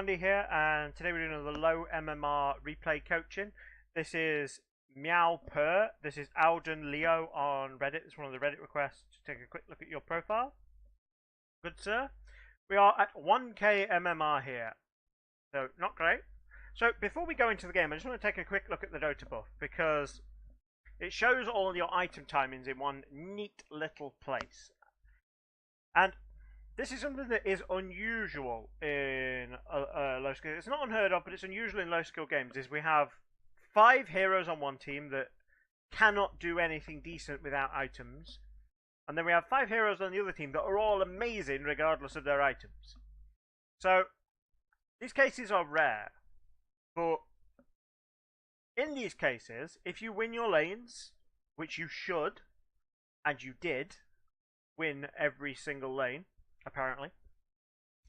Monday here, and today we're doing the low MMR replay coaching. This is Meow Purr. This is AudunLEO on Reddit. It's one of the Reddit requests to take a quick look at your profile. Good, sir. We are at 1k MMR here, so not great. So before we go into the game, I just want to take a quick look at the Dota buff because it shows all your item timings in one neat little place. And this is something that is unusual in low skill. It's not unheard of, but it's unusual in low skill games. Is we have 5 heroes on one team that cannot do anything decent without items, and then we have 5 heroes on the other team that are all amazing regardless of their items. So these cases are rare, but in these cases, if you win your lanes, which you should, and you did win every single lane, apparently.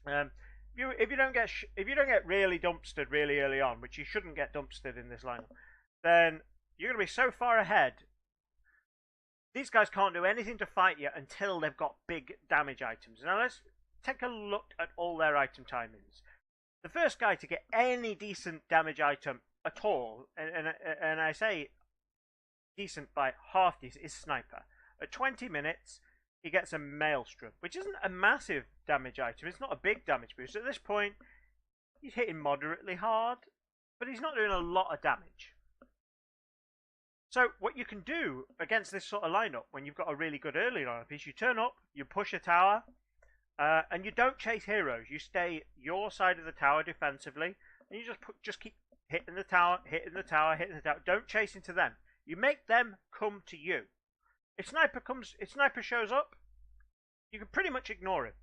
If you don't get really dumpstered really early on, which you shouldn't get dumpstered in this lineup, then you're going to be so far ahead. These guys can't do anything to fight you until they've got big damage items. Now let's take a look at all their item timings. The first guy to get any decent damage item at all, and I say decent by half decent, is Sniper. At 20 minutes. He gets a Maelstrom, which isn't a massive damage item. It's not a big damage boost. At this point, he's hitting moderately hard, but he's not doing a lot of damage. So what you can do against this sort of lineup, when you've got a really good early lineup, is you turn up, you push a tower, and you don't chase heroes. You stay your side of the tower defensively, and you just keep hitting the tower, hitting the tower, hitting the tower. Don't chase into them. You make them come to you. If Sniper shows up, you can pretty much ignore him.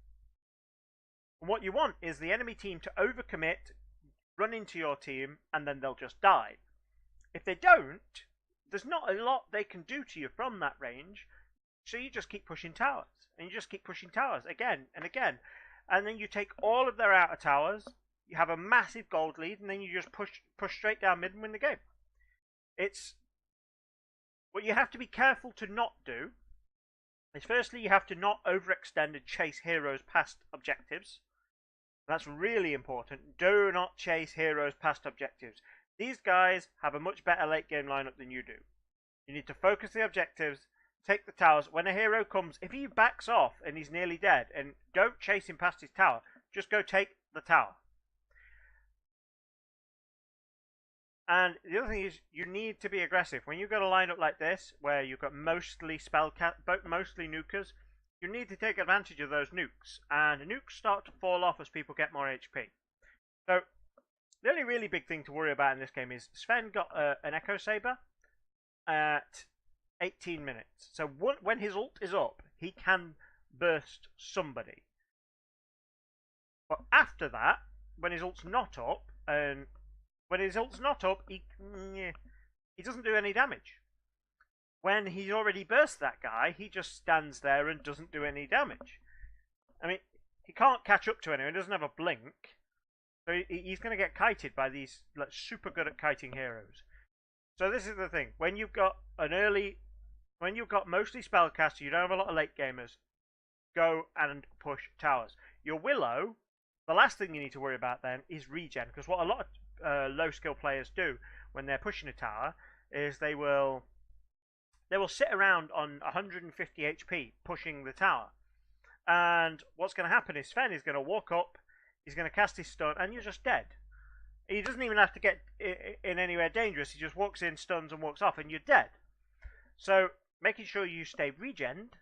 And what you want is the enemy team to overcommit, run into your team, and then they'll just die. If they don't, there's not a lot they can do to you from that range, so you just keep pushing towers. And you just keep pushing towers again and again. And then you take all of their outer towers, you have a massive gold lead, and then you just push straight down mid and win the game. What you have to be careful to not do is, firstly, you have to not overextend and chase heroes past objectives. That's really important. Do not chase heroes past objectives. These guys have a much better late game lineup than you do. You need to focus the objectives, take the towers. When a hero comes, if he backs off and he's nearly dead, and don't chase him past his tower, just go take the tower. And the other thing is, you need to be aggressive. When you've got a lineup like this, where you've got mostly mostly nukers, you need to take advantage of those nukes. And nukes start to fall off as people get more HP. So, the only really big thing to worry about in this game is Sven got an Echo Saber at 18 minutes. So when his ult is up, he can burst somebody. But after that, when his ult's not up, when his ult's not up, he doesn't do any damage. When he's already burst that guy, he just stands there and doesn't do any damage. I mean, he can't catch up to anyone. He doesn't have a blink. So he's going to get kited by these super good at kiting heroes. So this is the thing. When you've got mostly spellcaster, you don't have a lot of late gamers, go and push towers. Your Willow, the last thing you need to worry about then is regen, because what a lot of low skill players do when they're pushing a tower is they will sit around on 150 HP pushing the tower, and what's going to happen is Sven is going to walk up, he's going to cast his stun, and you're just dead. He doesn't even have to get in anywhere dangerous. He just walks in, stuns, and walks off, and you're dead. So making sure you stay regened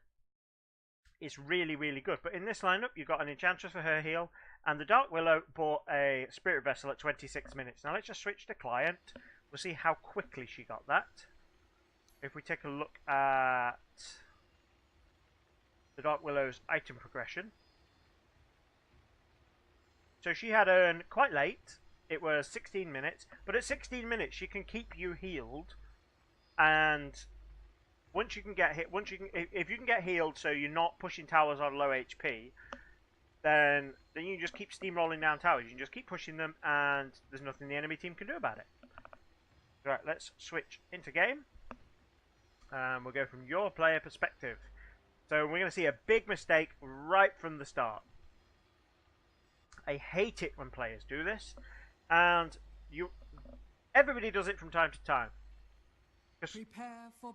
is really, really good. But in this lineup, you've got an Enchantress for her heal, and the Dark Willow bought a Spirit Vessel at 26 minutes. Now let's just switch to client. We'll see how quickly she got that. If we take a look at the Dark Willow's item progression. So she had earned quite late. It was 16 minutes. But at 16 minutes, she can keep you healed. And once you can get hit, if you can get healed, so you're not pushing towers on low HP, then you just keep steamrolling down towers. You can just keep pushing them, and there's nothing the enemy team can do about it. Right, let's switch into game. We'll go from your player perspective. So we're going to see a big mistake right from the start. I hate it when players do this, and everybody does it from time to time.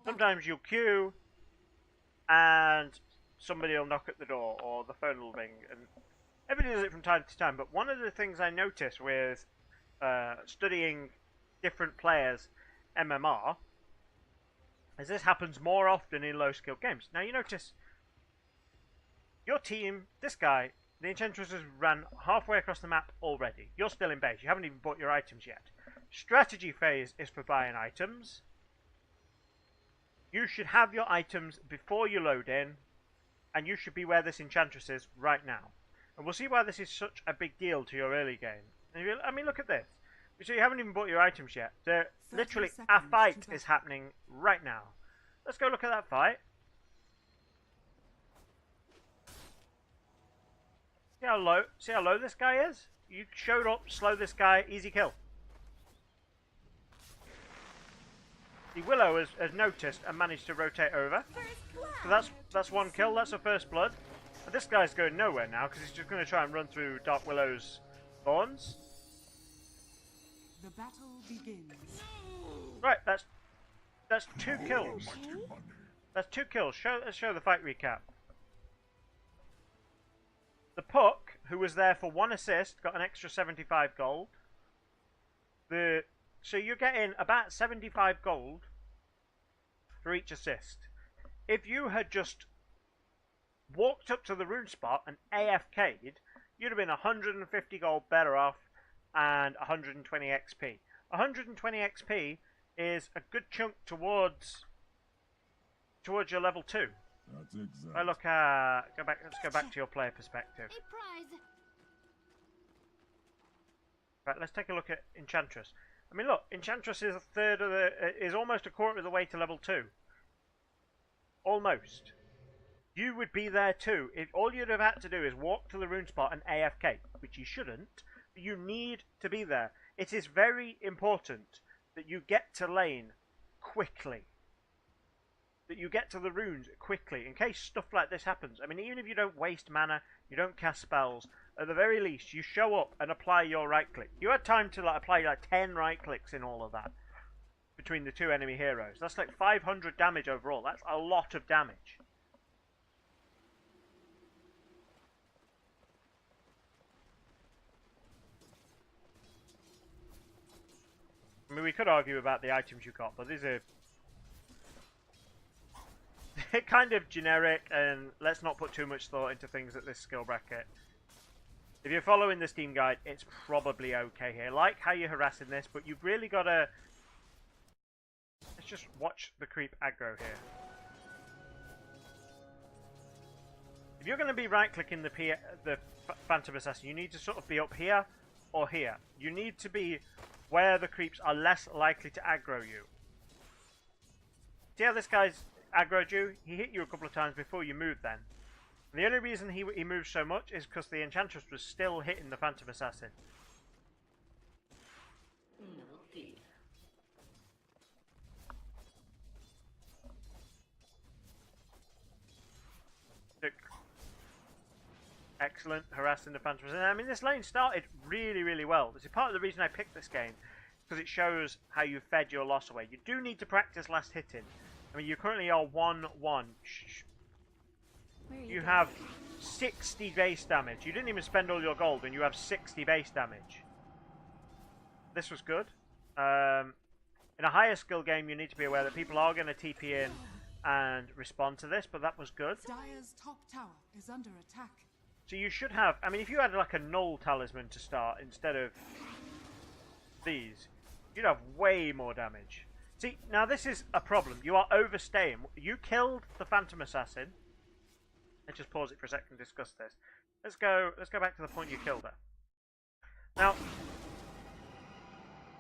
Sometimes you'll queue, and somebody will knock at the door, or the phone will ring, and everybody does it from time to time. But one of the things I notice with studying different players' MMR is this happens more often in low-skill games. Now you notice your team, this guy, the Enchantress has ran halfway across the map already. You're still in base. You haven't even bought your items yet. Strategy phase is for buying items. You should have your items before you load in, and you should be where this Enchantress is right now. And we'll see why this is such a big deal to your early game. I mean, look at this. So you haven't even bought your items yet. Literally, a fight is happening right now. Let's go look at that fight. See how low this guy is? You showed up, slow this guy, easy kill. The Willow has noticed and managed to rotate over. So that's one kill, that's a first blood. And this guy's going nowhere now because he's just going to try and run through Dark Willow's thorns. The battle begins. Right, that's 2 kills. That's 2 kills. Let's show the fight recap. The Puck, who was there for 1 assist, got an extra 75 gold. So you're getting about 75 gold for each assist. If you had just walked up to the rune spot and AFK'd, you'd have been 150 gold better off and 120 XP. 120 XP is a good chunk towards your level 2. That's exact. I look let's go back to your player perspective. Right, let's take a look at Enchantress. I mean, look, Enchantress is is almost a quarter of the way to level 2. Almost. You would be there too. If all you'd have had to do is walk to the rune spot and AFK, which you shouldn't, but you need to be there. It is very important that you get to lane quickly. That you get to the runes quickly, in case stuff like this happens. I mean, even if you don't waste mana, you don't cast spells, at the very least, you show up and apply your right click. You had time to apply 10 right clicks in all of that between the 2 enemy heroes. That's like 500 damage overall. That's a lot of damage. I mean, we could argue about the items you got, but these are kind of generic, and let's not put too much thought into things at this skill bracket. If you're following the Steam guide, it's probably okay here. Like how you're harassing this, but you've really got to... Let's just watch the creep aggro here. If you're going to be right-clicking the Phantom Assassin, you need to sort of be up here or here. You need to be where the creeps are less likely to aggro you. See how this guy's aggroed you? He hit you a couple of times before you moved then. And the only reason he moved so much is because the Enchantress was still hitting the Phantom Assassin. Look. Excellent, harassing the Phantom Assassin. I mean, this lane started really, really well. This is part of the reason I picked this game, because it shows how you fed your loss away. You do need to practice last hitting. I mean, you currently are 1-1. You have 60 base damage. You didn't even spend all your gold, and you have 60 base damage. This was good. In a higher skill game, you need to be aware that people are going to TP in and respond to this, but that was good. Dire's top tower is under attack. So you should have... I mean, if you had like a null talisman to start instead of these, you'd have way more damage. See, now this is a problem. You are overstaying. You killed the Phantom Assassin. Let's just pause it for a second and discuss this. Let's go back to the point you killed her. Now,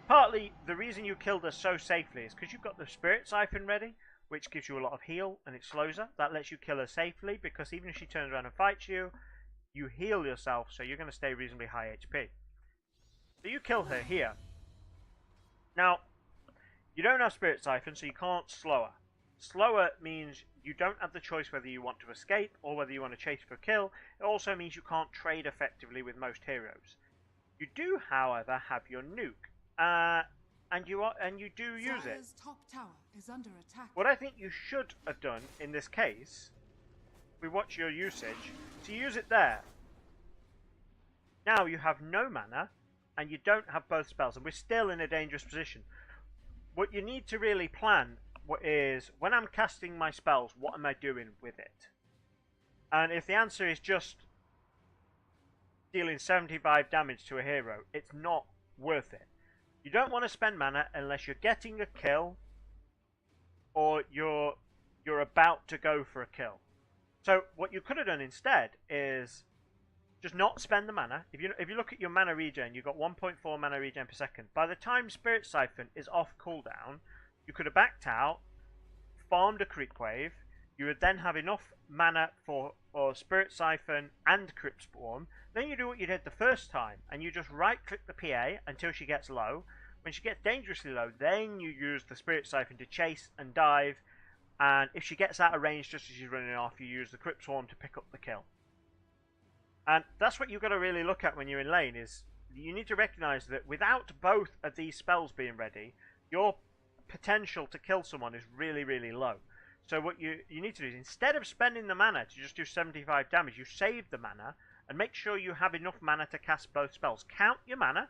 partly the reason you killed her so safely is because you've got the Spirit Siphon ready, which gives you a lot of heal and it slows her. That lets you kill her safely because even if she turns around and fights you, you heal yourself, so you're going to stay reasonably high HP. So you kill her here. Now, you don't have Spirit Siphon, so you can't slow her. slower means you don't have the choice whether you want to escape or whether you want to chase for a kill. It also means you can't trade effectively with most heroes. You do, however, have your nuke, and you do use it. Top tower is under attack. What I think you should have done in this case, we watch your usage, so you use it there. Now you have no mana, and you don't have both spells, and we're still in a dangerous position. What you need to really plan is, when I'm casting my spells, what am I doing with it? And if the answer is just dealing 75 damage to a hero, it's not worth it. You don't want to spend mana unless you're getting a kill or you're about to go for a kill. So what you could have done instead is just not spend the mana. If you look at your mana regen, you've got 1.4 mana regen per second. By the time Spirit Siphon is off cooldown, you could have backed out, farmed a Creep Wave. You would then have enough mana for Spirit Siphon and Crypt Swarm. Then you do what you did the first time, and you just right-click the PA until she gets low. When she gets dangerously low, then you use the Spirit Siphon to chase and dive. And if she gets out of range just as she's running off, you use the Crypt Swarm to pick up the kill. And that's what you've got to really look at when you're in lane, is you need to recognise that without both of these spells being ready, your potential to kill someone is really, really low. So what you need to do is, instead of spending the mana to just do 75 damage, you save the mana and make sure you have enough mana to cast both spells. Count your mana.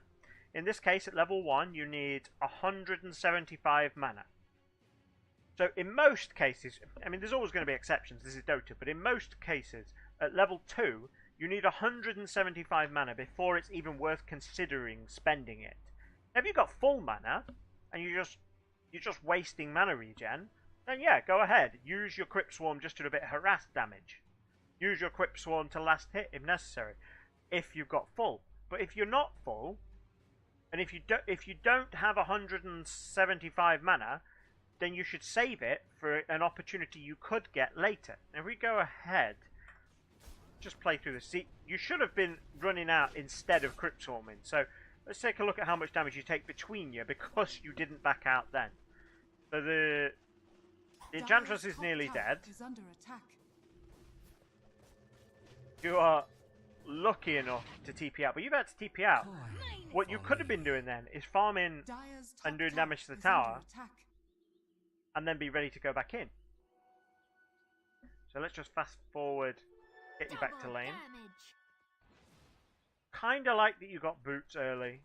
In this case, at level 1, you need 175 mana. So in most cases, I mean, there's always going to be exceptions, this is Dota, but in most cases, at level 2, you need 175 mana before it's even worth considering spending it. Now, if you've got full mana, and you're just wasting mana regen, then yeah, go ahead. Use your Crypt Swarm just to do a bit of harass damage. Use your Crypt Swarm to last hit if necessary, if you've got full. But if you're not full, and if you don't have 175 mana, then you should save it for an opportunity you could get later. Now, if we go ahead, just play through this. See, you should have been running out instead of Crypt Swarming. So let's take a look at how much damage you take between you because you didn't back out then. So the Enchantress is nearly dead. You are lucky enough to TP out, but you've had to TP out. What you could have been doing then is farming and doing damage to the tower, and then be ready to go back in. So let's just fast forward, get you back to lane. Kinda like that you got boots early.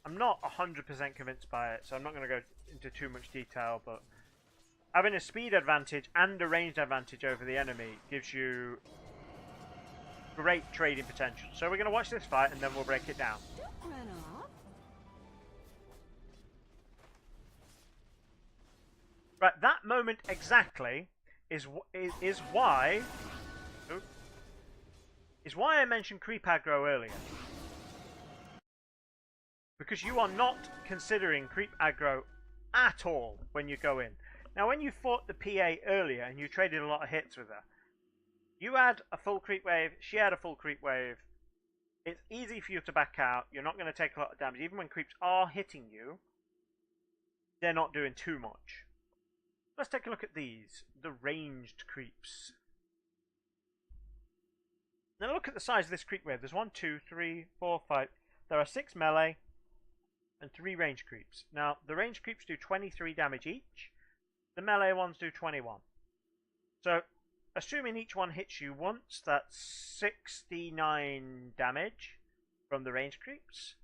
I'm not 100% convinced by it, so I'm not going to go into too much detail, but having a speed advantage and a ranged advantage over the enemy gives you great trading potential. So we're going to watch this fight and then we'll break it down. Right, that moment exactly is why I mentioned creep aggro earlier. Because you are not considering creep aggro at all when you go in. Now, when you fought the PA earlier and you traded a lot of hits with her, you had a full creep wave, she had a full creep wave. It's easy for you to back out. You're not going to take a lot of damage. Even when creeps are hitting you, they're not doing too much. Let's take a look at these, the ranged creeps. Now look at the size of this creep wave. There's 1, 2, 3, 4, 5. There are 6 melee and 3 range creeps. Now, the range creeps do 23 damage each. The melee ones do 21. So, assuming each one hits you once, that's 69 damage from the range creeps.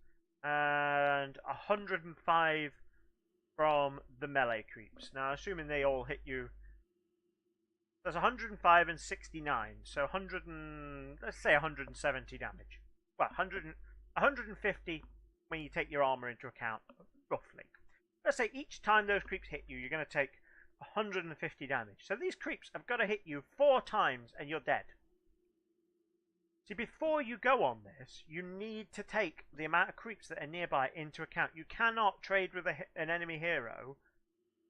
And 105 from the melee creeps. Now, assuming they all hit you, there's 105 and 69. So, let's say 170 damage. Well, 150 when you take your armor into account, roughly. Let's say each time those creeps hit you, you're going to take 150 damage. So these creeps have got to hit you 4 times and you're dead. See, before you go on this, you need to take the amount of creeps that are nearby into account. You cannot trade with an enemy hero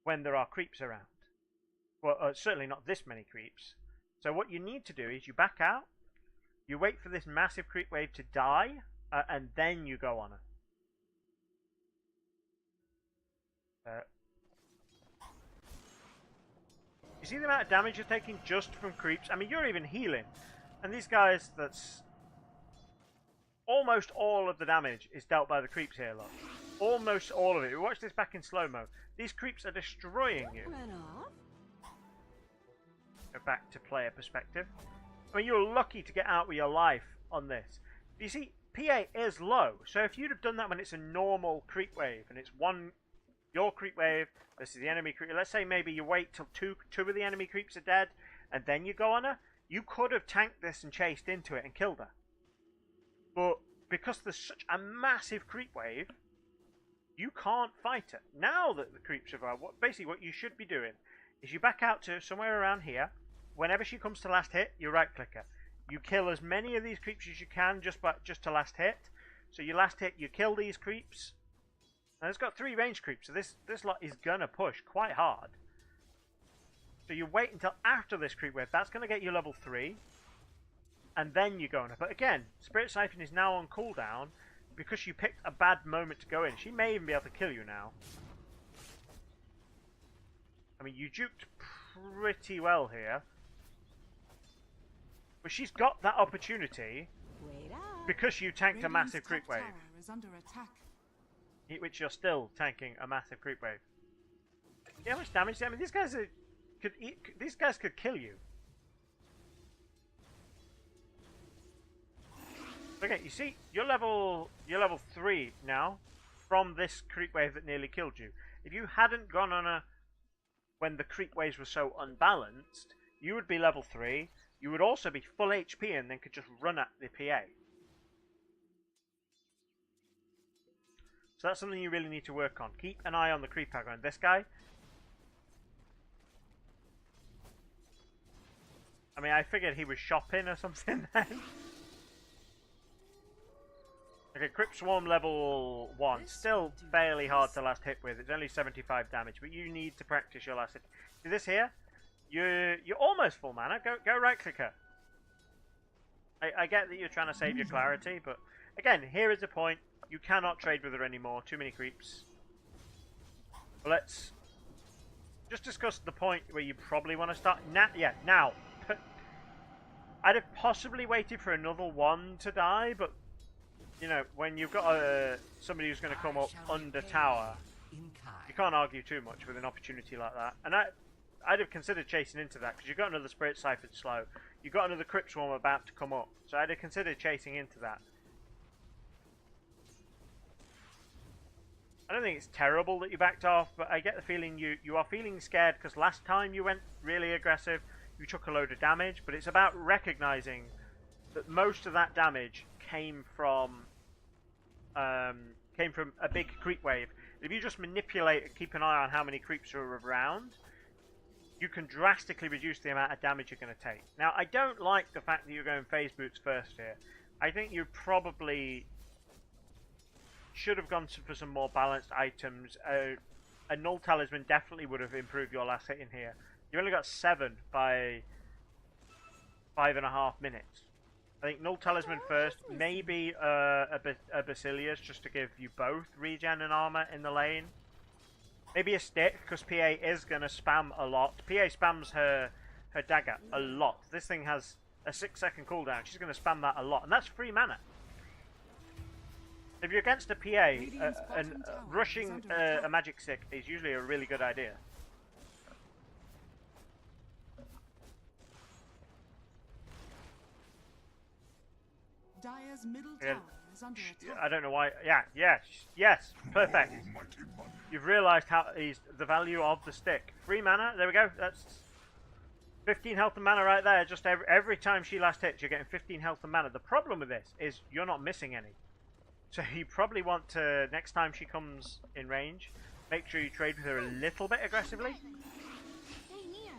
when there are creeps around. Well, certainly not this many creeps. So what you need to do is you back out, you wait for this massive creep wave to die, and then you go on it. You see the amount of damage you're taking just from creeps? I mean, you're even healing. And these guys, that's... Almost all of the damage is dealt by the creeps here, look. Almost all of it. We watch this back in slow-mo. These creeps are destroying you. Go back to player perspective. I mean, you're lucky to get out with your life on this. You see, PA is low. So if you'd have done that when it's a normal creep wave, and it's your creep wave versus the enemy creep. Let's say maybe you wait till two of the enemy creeps are dead, and then you go on her. You could have tanked this and chased into it and killed her. But because there's such a massive creep wave, you can't fight it. Now that the creeps have arrived, basically what you should be doing is you back out to somewhere around here. Whenever she comes to last hit, you right click her. You kill as many of these creeps as you can just to last hit. So you last hit, you kill these creeps. Now it's got 3 range creeps, so this lot is gonna push quite hard. So you wait until after this creep wave. That's gonna get you level 3. And then you go on her. But again, Spirit Siphon is now on cooldown because you picked a bad moment to go in. She may even be able to kill you now. I mean, you juked pretty well here. But she's got that opportunity because you tanked a massive creep wave. Is under attack. Which you're still tanking a massive creep wave. See how much damage? I mean, these guys could kill you. Okay, you see, you're level 3 now from this creep wave that nearly killed you. If you hadn't gone on a when the creep waves were so unbalanced, you would be level 3. You would also be full HP and then could just run at the PA. So that's something you really need to work on. Keep an eye on the creep aggro. And this guy, I mean, I figured he was shopping or something then. Okay, Crypt Swarm level 1. Still fairly hard to last hit with. It's only 75 damage, but you need to practice your last hit. See this here? You're almost full mana. Go right click her. I get that you're trying to save your clarity, but again, here is the point. You cannot trade with her anymore. Too many creeps. But let's just discuss the point where you probably want to start. Now. I'd have possibly waited for another one to die, but you know, when you've got somebody who's going to come up under tower, you can't argue too much with an opportunity like that. And I'd have considered chasing into that because you've got another Spirit Siphon slow. You've got another Crypt Swarm about to come up. So I'd have considered chasing into that. I don't think it's terrible that you backed off, but I get the feeling you are feeling scared because last time you went really aggressive, you took a load of damage. But it's about recognizing that most of that damage came from a big creep wave. If you just manipulate and keep an eye on how many creeps are around, you can drastically reduce the amount of damage you're going to take. Now, I don't like the fact that you're going phase boots first here. I think you probably should have gone for some more balanced items. A null talisman definitely would have improved your last hit in here. You only got 7 by 5.5 minutes. I think null talisman first, maybe a Basilius just to give you both regen and armor in the lane. Maybe a stick, because PA is going to spam a lot. PA spams her dagger a lot. This thing has a 6-second cooldown. She's going to spam that a lot, and that's free mana. If you're against a PA, rushing a magic stick is usually a really good idea. Dire's middle tower is under attack. I don't know why. Yeah, yes, perfect. You've realised how the value of the stick. Free mana. There we go. That's 15 health and mana right there. Just every time she last hits, you're getting 15 health and mana. The problem with this is you're not missing any. So you probably want to, next time she comes in range, make sure you trade with her a little bit aggressively.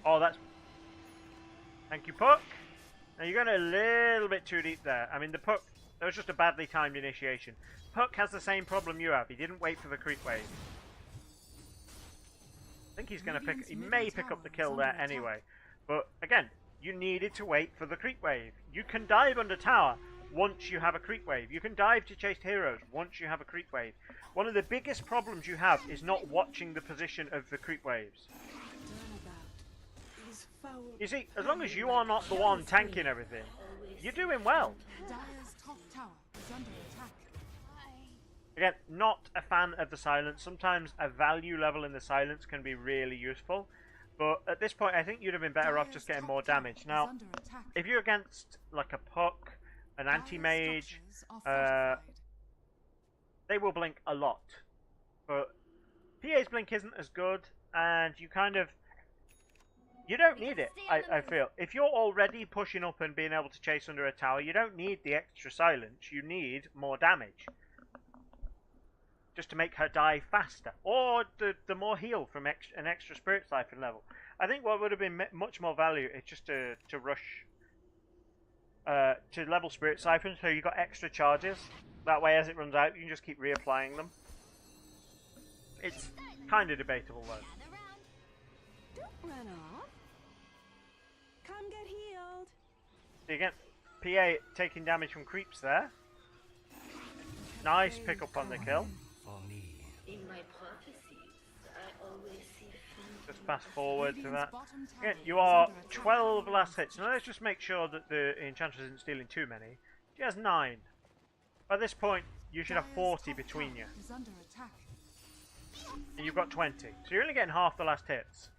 Oh, that's... Thank you, Puck. Now you're going a little bit too deep there. I mean, the Puck, that was just a badly timed initiation. Puck has the same problem you have. He didn't wait for the creep wave. I think he's going to pick... He may pick up the kill there anyway. But, again, you needed to wait for the creep wave. You can dive under tower, once you have a creep wave. You can dive to chase heroes once you have a creep wave. One of the biggest problems you have is not watching the position of the creep waves. You see, as long as you are not the one tanking everything, you're doing well. Dire's top tower is under attack. Again, not a fan of the silence. Sometimes a value level in the silence can be really useful. But at this point, I think you'd have been better off just getting more damage. Now, if you're against like a puck, an anti-mage, they will blink a lot. But PA's blink isn't as good, and you kind of... You don't need it, I feel. If you're already pushing up and being able to chase under a tower, you don't need the extra silence. You need more damage. Just to make her die faster. Or the more heal from an extra Spirit Siphon level. I think what would have been much more value is just to rush... to level Spirit Siphon, so you got extra charges. That way, as it runs out, you can just keep reapplying them. It's kind of debatable, though. Don't run off. Come get healed. So you get PA taking damage from creeps there. Nice pick up on the kill. In my prophecies, I always see Just fast forward to that. Again, you are 12 last hits. Now let's just make sure that the Enchantress isn't stealing too many. She has 9. By this point, you should have 40 between you. And you've got 20. So you're only getting half the last hits.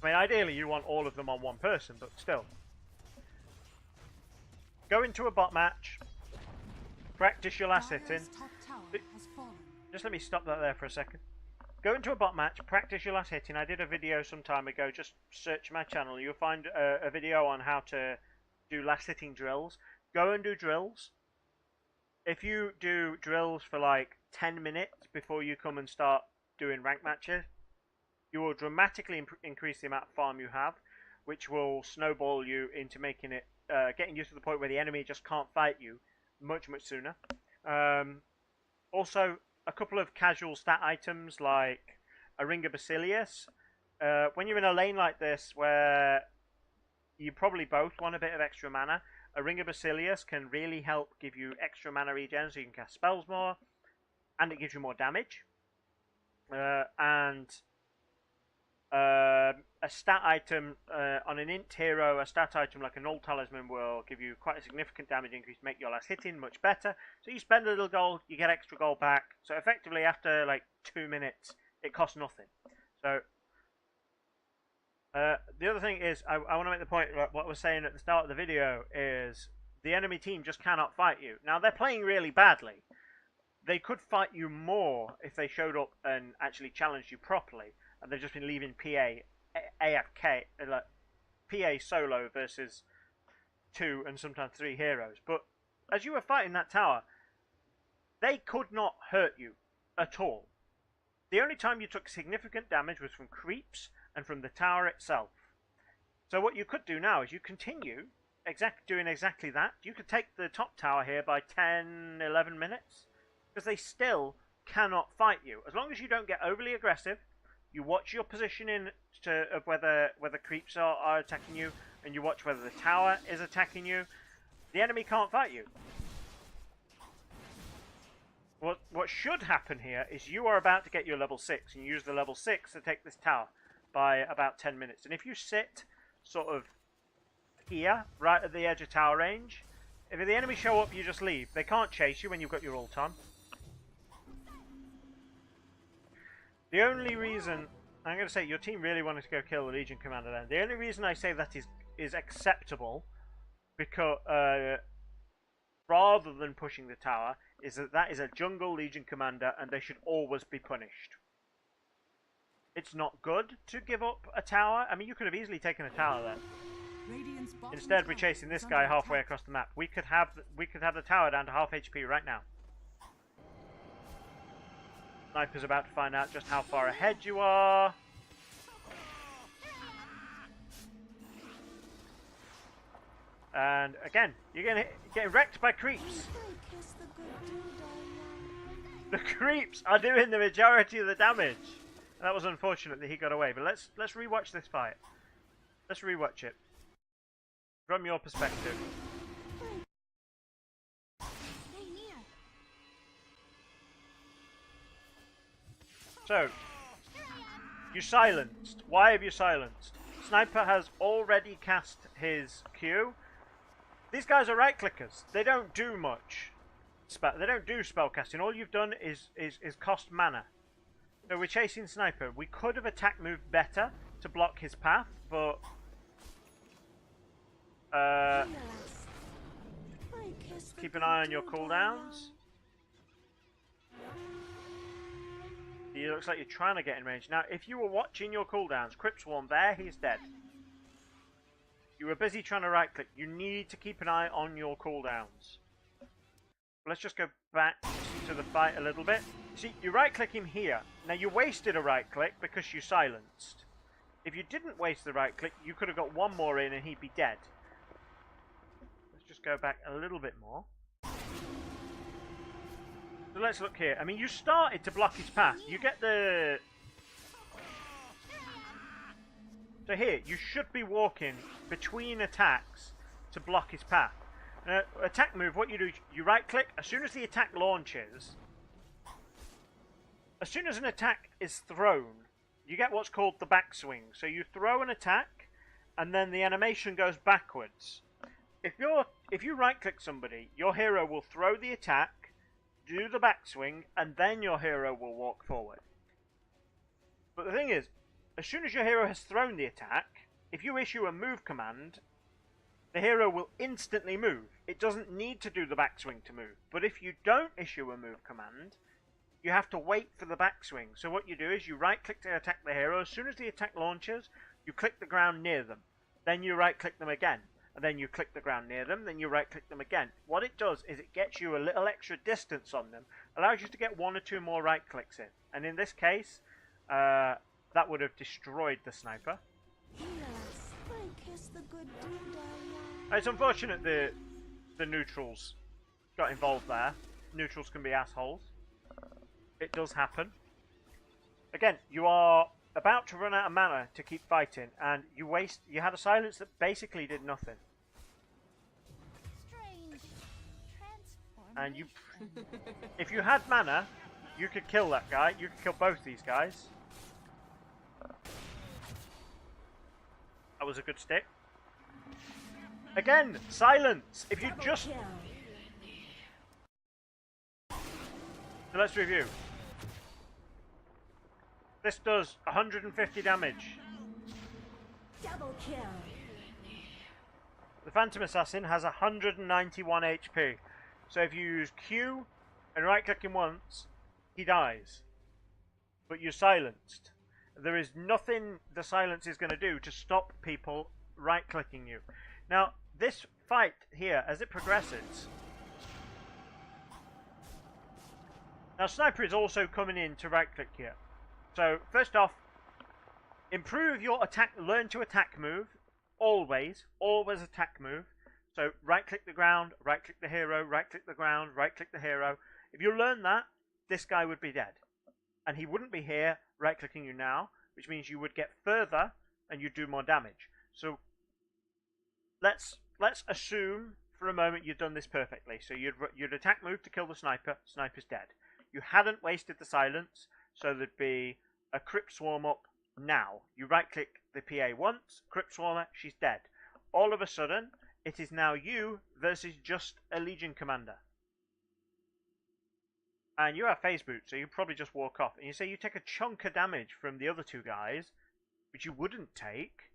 I mean, ideally you want all of them on one person, but still. Go into a bot match. Practice your last hitting. Just let me stop that there for a second. Go into a bot match, practice your last hitting. I did a video some time ago, just search my channel. You'll find a video on how to do last hitting drills. Go and do drills. If you do drills for like 10 minutes before you come and start doing rank matches, you will dramatically increase the amount of farm you have, which will snowball you into making it, getting you to the point where the enemy just can't fight you much sooner. Also, a couple of casual stat items like a Ring of Basilius. When you're in a lane like this where you probably both want a bit of extra mana, a Ring of Basilius can really help give you extra mana regen so you can cast spells more, and it gives you more damage. A stat item on an int hero, a stat item like an old talisman will give you quite a significant damage increase, make your last hitting much better. So you spend a little gold, you get extra gold back. So effectively after like 2 minutes, it costs nothing. So the other thing is, I want to make the point, like what I was saying at the start of the video, is the enemy team just cannot fight you. Now they're playing really badly. They could fight you more if they showed up and actually challenged you properly. And they've just been leaving PA AFK, like PA solo versus 2 and sometimes 3 heroes. But as you were fighting that tower, they could not hurt you at all. The only time you took significant damage was from creeps and from the tower itself. So what you could do now is you continue doing exactly that. You could take the top tower here by 10, 11 minutes, because they still cannot fight you. As long as you don't get overly aggressive, you watch your positioning of whether creeps are attacking you, and you watch whether the tower is attacking you, the enemy can't fight you. What should happen here is you are about to get your level 6, and you use the level 6 to take this tower by about 10 minutes. And if you sit sort of here, right at the edge of tower range, if the enemy show up, you just leave. They can't chase you when you've got your ult on. The only reason, I'm going to say your team really wanted to go kill the Legion Commander then. The only reason I say that is acceptable, because rather than pushing the tower, is that is a jungle Legion Commander and they should always be punished. It's not good to give up a tower. I mean, you could have easily taken a tower then. Instead, we're chasing this guy halfway across the map. We could have the tower down to half HP right now. Sniper's about to find out just how far ahead you are. And again, you're gonna get wrecked by creeps. The creeps are doing the majority of the damage. That was unfortunate that he got away, but let's rewatch this fight. Let's rewatch it. from your perspective. Stay near. So, you silenced. Why have you silenced? Sniper has already cast his Q. These guys are right clickers. They don't do much. They don't do spell casting. All you've done is cost mana. So we're chasing Sniper. We could have attack moved better to block his path, but keep an eye on your cooldowns. It looks like you're trying to get in range. Now, if you were watching your cooldowns, Crypt Swarm there, he's dead. You were busy trying to right click. You need to keep an eye on your cooldowns. Let's just go back to the fight a little bit. See, you right click him here. Now, you wasted a right click because you silenced. If you didn't waste the right click, you could have got one more in and he'd be dead. Let's just go back a little bit more. So let's look here. I mean, you started to block his path. You get the... So here, you should be walking between attacks to block his path. Attack move, what you do, you right click. As soon as the attack launches, as soon as an attack is thrown, you get what's called the backswing. So you throw an attack, and then the animation goes backwards. If you right click somebody, your hero will throw the attack, do the backswing, and then your hero will walk forward. But the thing is, as soon as your hero has thrown the attack, if you issue a move command, the hero will instantly move. It doesn't need to do the backswing to move. But if you don't issue a move command, you have to wait for the backswing. So what you do is you right click to attack the hero. As soon as the attack launches, you click the ground near them. Then you right click them again. And then you click the ground near them. Then you right click them again. What it does is it gets you a little extra distance on them. Allows you to get one or two more right clicks in. And in this case, that would have destroyed the Sniper. It's unfortunate the neutrals got involved there. Neutrals can be assholes. It does happen. Again, you are about to run out of mana to keep fighting, and you had a silence that basically did nothing. And if you had mana, you could kill that guy. You could kill both these guys. That was a good stick. Again, silence. If you just... So let's review. This does 150 damage. Double kill. The Phantom Assassin has 191 HP. So if you use Q and right click him once, he dies. But you're silenced. There is nothing the silence is going to do to stop people right clicking you. Now, this fight here, as it progresses... Now, Sniper is also coming in to right click here. So, first off, improve your attack, learn to attack move. Always attack move. So, right click the ground, right click the hero, right click the ground, right click the hero. If you learn that, this guy would be dead. And he wouldn't be here right clicking you now, which means you would get further and you'd do more damage. So, let's assume for a moment you've done this perfectly. So you'd attack move to kill the Sniper. Sniper's dead. You hadn't wasted the silence, so there'd be a Crypt Swarm up now. You right click the PA once, Crypt Swarmer, she's dead. All of a sudden, it is now you versus just a Legion Commander. And you have phase boot, so you probably just walk off. And you say you take a chunk of damage from the other two guys, which you wouldn't take.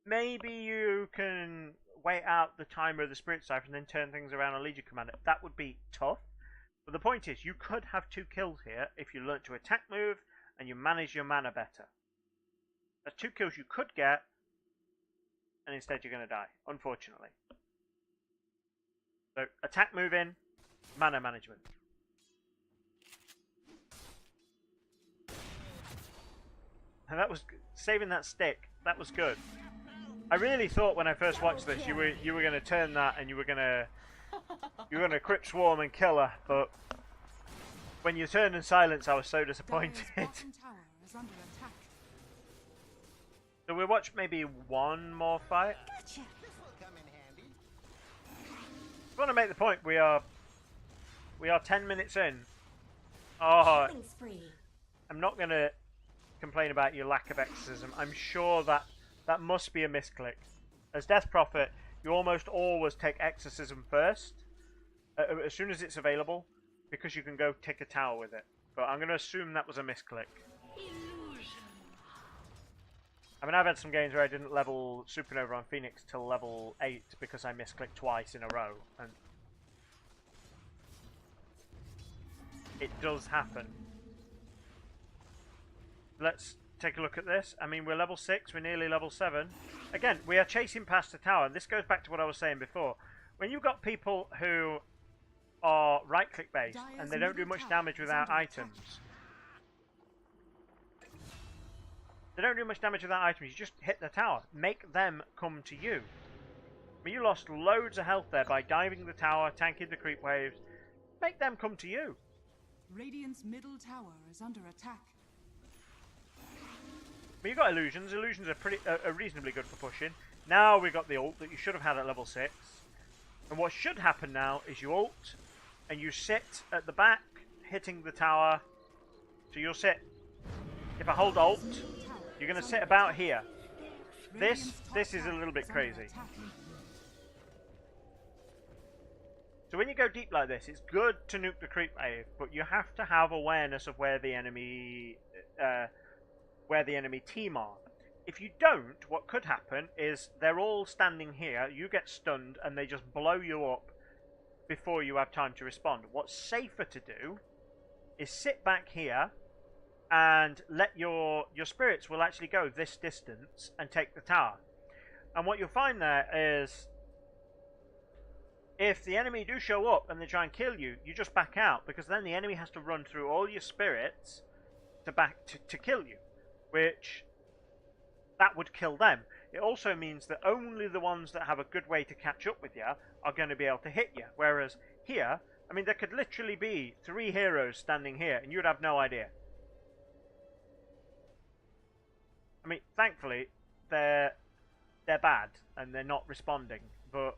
Maybe you can wait out the timer of the Spirit Cipher and then turn things around on Legion Commander. That would be tough. But the point is, you could have 2 kills here if you learn to attack move and you manage your mana better. That's 2 kills you could get, and instead you're going to die, unfortunately. So, attack move in, mana management. And that was saving that stick. That was good. I really thought when I first watched this, you were going to turn that and you were going to Crypt Swarm and kill her. But when you turned in silence, I was so disappointed. So we'll watch maybe one more fight. Gotcha. want to make the point, we are 10 minutes in. Oh, Killing spree. I'm not going to complain about your lack of exorcism. I'm sure that must be a misclick. As Death Prophet, you almost always take exorcism first, as soon as it's available, because you can go take a tower with it. But I'm going to assume that was a misclick. I mean, I've had some games where I didn't level Supernova on Phoenix till level 8 because I misclicked twice in a row, and it does happen. Let's take a look at this. I mean, we're level 6, we're nearly level 7. Again, we are chasing past the tower, and this goes back to what I was saying before. When you've got people who are right-click based, and they don't do much damage without items. They don't do much damage without items, you just hit the tower. Make them come to you. I mean, you lost loads of health there by diving the tower, tanking the creep waves. Make them come to you. Radiant's middle tower is under attack. But you've got illusions. Illusions are reasonably good for pushing. Now we've got the ult that you should have had at level 6. And what should happen now is you ult, and you sit at the back, hitting the tower. So you'll sit. If I hold ult, you're going to sit about here. This is a little bit crazy. So when you go deep like this, it's good to nuke the creep wave, but you have to have awareness of where the enemy team are. If you don't, what could happen is they're all standing here, you get stunned, and they just blow you up before you have time to respond. What's safer to do is sit back here and let your spirits will actually go this distance and take the tower. And what you'll find there is, if the enemy do show up and they try and kill you, you just back out, because then the enemy has to run through all your spirits to kill you, which that would kill them. It also means that only the ones that have a good way to catch up with you are going to be able to hit you. Whereas here, I mean, there could literally be 3 heroes standing here and you would have no idea. I mean, thankfully, they're bad and they're not responding, but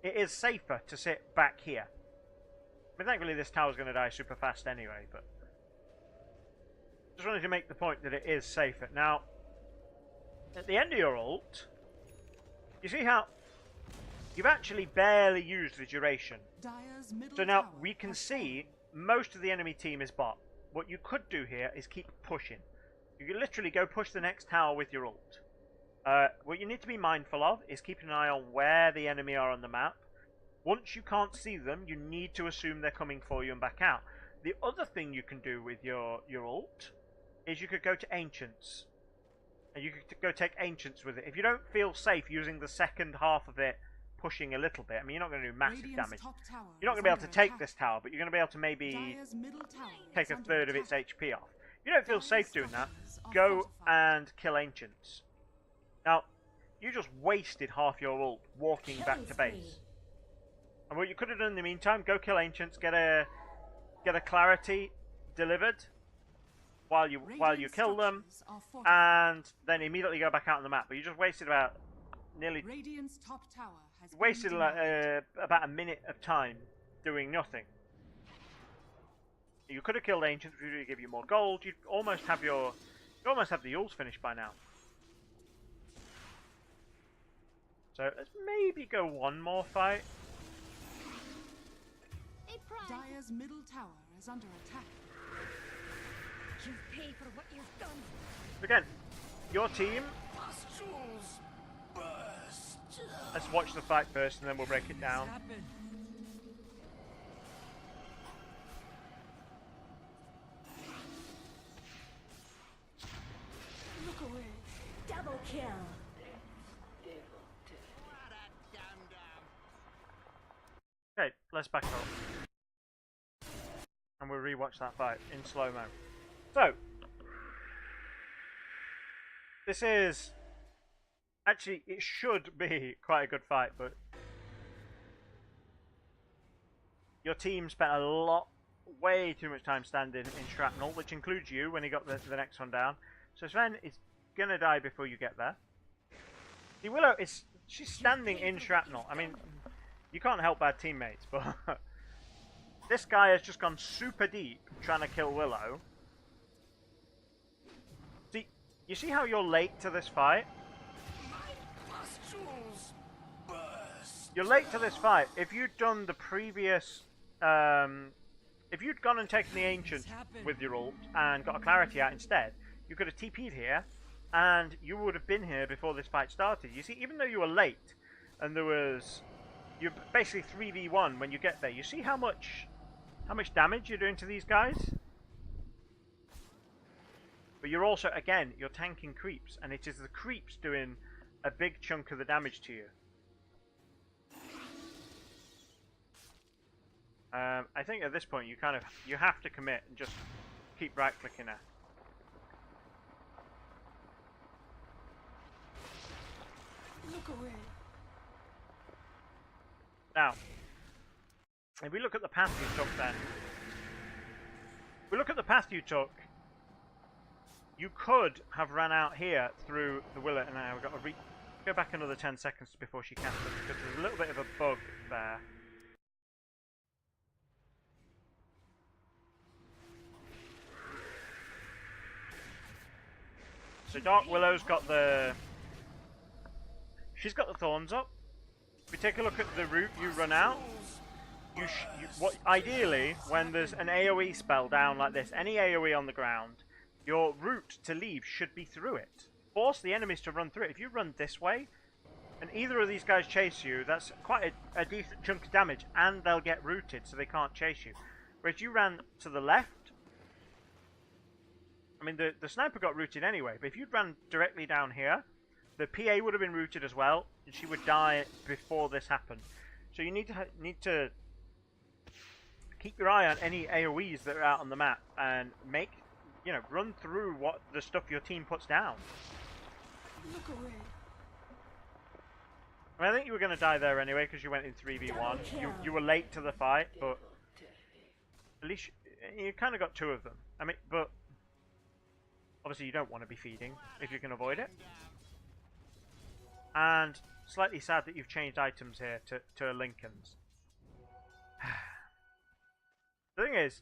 it is safer to sit back here. I mean, thankfully this tower's going to die super fast anyway, but just wanted to make the point that it is safer. Now, at the end of your ult, you see how you've actually barely used the duration. So now we can see most of the enemy team is bot. What you could do here is keep pushing. You can literally go push the next tower with your ult. What you need to be mindful of is keeping an eye on where the enemy are on the map. Once you can't see them, you need to assume they're coming for you and back out. The other thing you can do with your ult is you could go to Ancients. And you could go take Ancients with it. If you don't feel safe using the second half of it, pushing a little bit, I mean, you're not going to do massive damage. You're not going to be able to take this tower, but you're going to be able to maybe take a third of its HP off. If you don't feel safe doing that, go and kill Ancients. Now, you just wasted half your ult walking back to base. And what you could have done in the meantime, go kill Ancients, get a clarity delivered while you kill them, and then immediately go back out on the map. But you just wasted about about a minute of time doing nothing. You could have killed Ancients, which would give you more gold. You'd almost have the ults finished by now. So let's maybe go one more fight. Dire's middle tower is under attack. You pay for what you've done. Again, your team. Let's watch the fight first and then we'll break it down. Look away. Double kill. Okay, let's back up. And we'll rewatch that fight in slow-mo. So, this is... Actually, it should be quite a good fight, but... Your team spent way too much time standing in shrapnel, which includes you when he got the next one down. So Sven is going to die before you get there. The Willow she's standing in shrapnel. I mean, You can't help bad teammates, but this guy has just gone super deep trying to kill Willow. See, you see how you're late to this fight? You're late to this fight. If you'd done the previous, if you'd gone and taken the Ancient with your ult and got a Clarity out instead, you could have TP'd here, and you would have been here before this fight started. You see, even though you were late, and there was, you're basically 3v1 when you get there. You see how much damage you're doing to these guys? But you're also, again, you're tanking creeps, and it is the creeps doing a big chunk of the damage to you. I think at this point you have to commit and just keep right clicking her. Look away. Now, if we look at the path you took then, if we look at the path you took, you could have ran out here through the Willow, and now we've got to go back another 10 seconds before she casts it, because there's a little bit of a bug there. So Dark Willow's got the... She's got the thorns up. If we take a look at the route you run out, ideally, when there's an AoE spell down like this, any AoE on the ground, your route to leave should be through it. Force the enemies to run through it. If you run this way, and either of these guys chase you, that's quite a decent chunk of damage, and they'll get rooted so they can't chase you. Whereas you ran to the left, I mean, the sniper got rooted anyway, but if you'd ran directly down here, the PA would have been rooted as well, and she would die before this happened. So you need to keep your eye on any AoEs that are out on the map, and run through what the stuff your team puts down. Look away. I mean, I think you were going to die there anyway, because you went in 3v1. You were late to the fight, but at least you kind of got two of them. I mean, but obviously you don't want to be feeding if you can avoid it. And slightly sad that you've changed items here to Lincoln's. The thing is,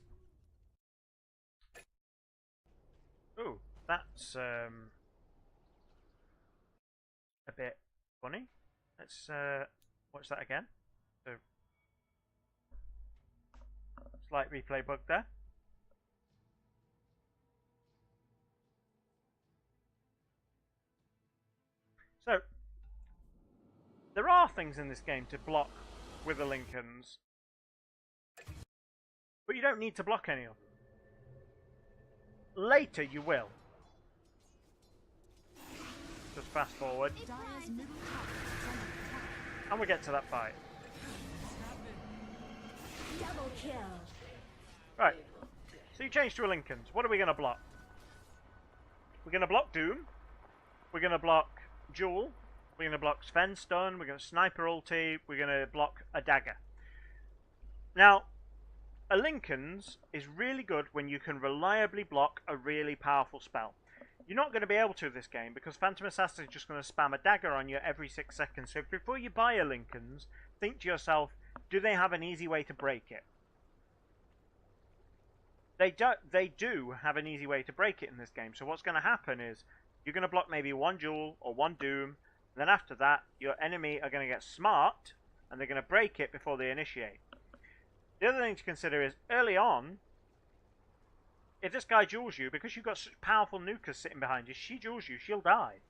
ooh, that's a bit funny. Let's watch that again. So, slight replay bug there. So, there are things in this game to block with the Lincolns, but you don't need to block any of them. Later you will. Just fast forward. And we get to that fight. Double kill. Right. So you change to a Lincoln's. What are we going to block? We're going to block Doom. We're going to block Duel. We're going to block Sven Stun. We're going to Sniper Ulti. We're going to block a Dagger. Now, a Lincoln's is really good when you can reliably block a really powerful spell. You're not going to be able to this game because Phantom Assassin is just going to spam a dagger on you every 6 seconds. So before you buy a Lincoln's, think to yourself, do they have an easy way to break it? They do have an easy way to break it in this game. So what's going to happen is you're going to block maybe one Duel or one Doom. And then after that, your enemy are going to get smart and they're going to break it before they initiate. The other thing to consider is early on, if this guy duels you, because you've got such powerful nukers sitting behind you, she duels you, she'll die.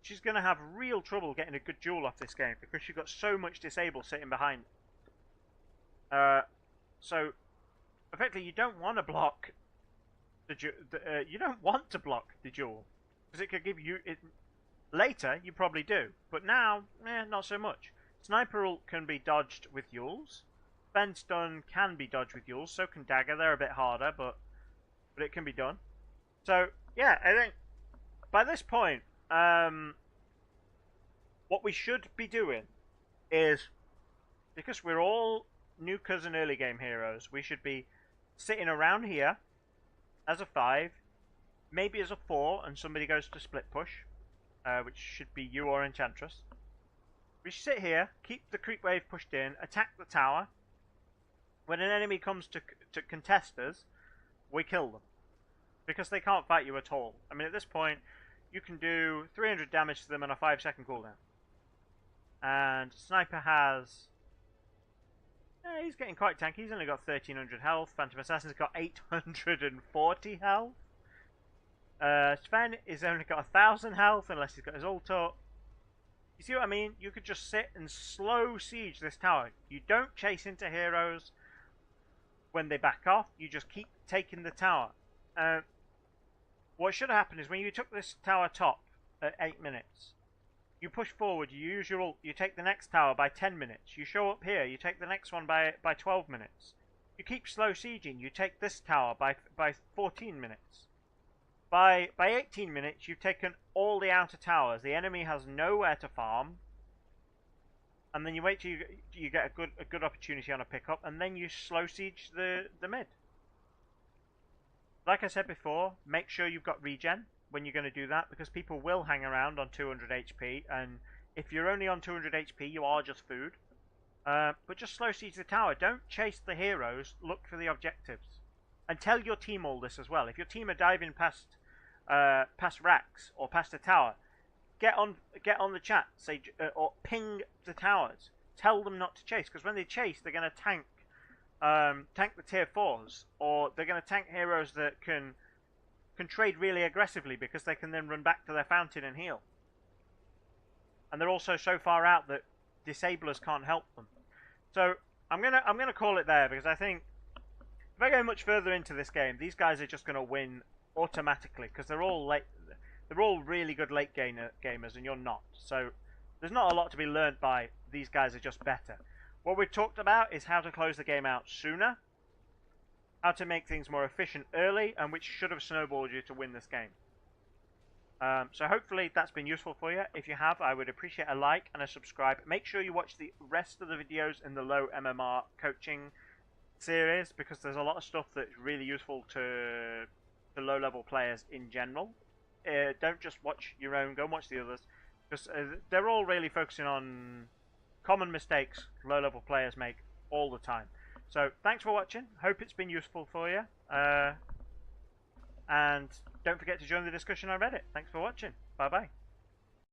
She's going to have real trouble getting a good duel off this game because she's got so much disable sitting behind. So, effectively, you don't want to block you don't want to block the duel because it could give you it. Later, you probably do, but now, not so much. Sniper ult can be dodged with Yules. Sven Stun can be dodged with Yules, so can Dagger. They're a bit harder, but it can be done. So, yeah, I think by this point, what we should be doing is, because we're all nukers and early game heroes, we should be sitting around here as a 5, maybe as a 4, and somebody goes to split push, which should be you or Enchantress. We sit here, keep the creep wave pushed in, attack the tower. When an enemy comes to contest us, we kill them. Because they can't fight you at all. I mean, at this point, you can do 300 damage to them on a 5-second cooldown. And Sniper has... he's getting quite tanky. He's only got 1300 health. Phantom Assassin's got 840 health. Sven is only got 1000 health unless he's got his ult up. You see what I mean? You could just sit and slow siege this tower. You don't chase into heroes when they back off. You just keep taking the tower. What should have happened is when you took this tower top at 8 minutes, you push forward, you use your ult, you take the next tower by 10 minutes. You show up here, you take the next one by 12 minutes. You keep slow sieging, you take this tower by 14 minutes. By 18 minutes, you've taken all the outer towers. The enemy has nowhere to farm. And then you wait till you get a good opportunity on a pickup, and then you slow siege the mid. Like I said before, make sure you've got regen when you're going to do that, because people will hang around on 200 HP, and if you're only on 200 HP, you are just food. But just slow siege the tower. Don't chase the heroes. Look for the objectives. And tell your team all this as well. If your team are diving past racks or past a tower, get on the chat, say or ping the towers. Tell them not to chase, because when they chase, they're going to tank the tier 4s, or they're going to tank heroes that can trade really aggressively, because they can then run back to their fountain and heal. And they're also so far out that disablers can't help them. So I'm gonna call it there, because I think if I go much further into this game, these guys are just going to win automatically, because they're all really good late gamers, and you're not. So there's not a lot to be learned by. These guys are just better. What we've talked about is how to close the game out sooner, how to make things more efficient early, and which should have snowballed you to win this game. So hopefully that's been useful for you. If you have, I would appreciate a like and a subscribe. Make sure you watch the rest of the videos in the low MMR coaching series, because there's a lot of stuff that's really useful to low level players in general. Don't just watch your own, go and watch the others, because they're all really focusing on common mistakes low level players make all the time. So thanks for watching, hope it's been useful for you, and don't forget to join the discussion on Reddit. Thanks for watching, bye bye.